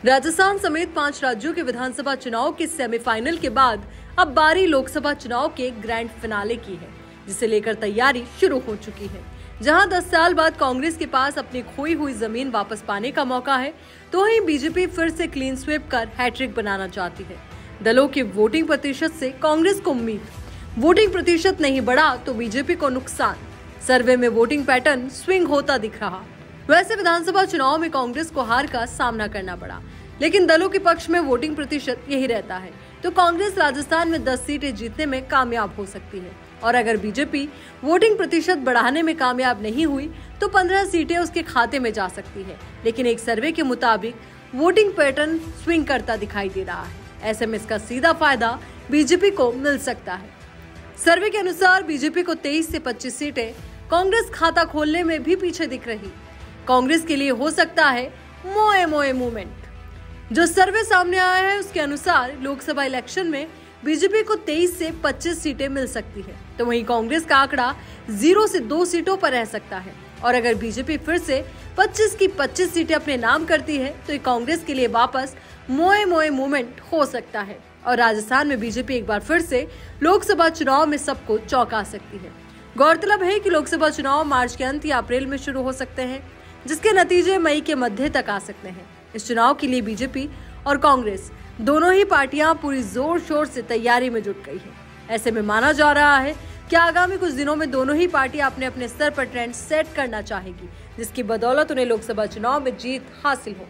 राजस्थान समेत 5 राज्यों के विधानसभा चुनाव के सेमीफाइनल के बाद अब बारी लोकसभा चुनाव के ग्रैंड फिनाले की है, जिसे लेकर तैयारी शुरू हो चुकी है। जहां 10 साल बाद कांग्रेस के पास अपनी खोई हुई जमीन वापस पाने का मौका है, तो वहीं बीजेपी फिर से क्लीन स्वीप कर हैट्रिक बनाना चाहती है। दलों के वोटिंग प्रतिशत से कांग्रेस को उम्मीद, वोटिंग प्रतिशत नहीं बढ़ा तो बीजेपी को नुकसान। सर्वे में वोटिंग पैटर्न स्विंग होता दिख रहा। वैसे विधानसभा चुनाव में कांग्रेस को हार का सामना करना पड़ा, लेकिन दलों के पक्ष में वोटिंग प्रतिशत यही रहता है, तो कांग्रेस राजस्थान में 10 सीटें जीतने में कामयाब हो सकती है। और अगर बीजेपी वोटिंग प्रतिशत बढ़ाने में कामयाब नहीं हुई तो 15 सीटें उसके खाते में जा सकती है। लेकिन एक सर्वे के मुताबिक वोटिंग पैटर्न स्विंग करता दिखाई दे रहा है। ऐसे में इसका सीधा फायदा बीजेपी को मिल सकता है। सर्वे के अनुसार बीजेपी को 23 से 25 सीटें, कांग्रेस खाता खोलने में भी पीछे दिख रही। कांग्रेस के लिए हो सकता है मोए मोए मूवमेंट। जो सर्वे सामने आया है उसके अनुसार लोकसभा इलेक्शन में बीजेपी को 23 से 25 सीटें मिल सकती है, तो वहीं कांग्रेस का आंकड़ा 0 से 2 सीटों पर रह सकता है। और अगर बीजेपी फिर से 25 की 25 सीटें अपने नाम करती है तो ये कांग्रेस के लिए वापस मोए मोए मूवमेंट हो सकता है और राजस्थान में बीजेपी एक बार फिर से लोकसभा चुनाव में सबको चौंका सकती है। गौरतलब है कि लोकसभा चुनाव मार्च के अंत या अप्रैल में शुरू हो सकते हैं, जिसके नतीजे मई के मध्य तक आ सकते हैं। इस चुनाव के लिए बीजेपी और कांग्रेस दोनों ही पार्टियां पूरी जोर शोर से तैयारी में जुट गई है। ऐसे में माना जा रहा है कि आगामी कुछ दिनों में दोनों ही पार्टियां अपने अपने स्तर पर ट्रेंड सेट करना चाहेगी, जिसकी बदौलत उन्हें लोकसभा चुनाव में जीत हासिल हो।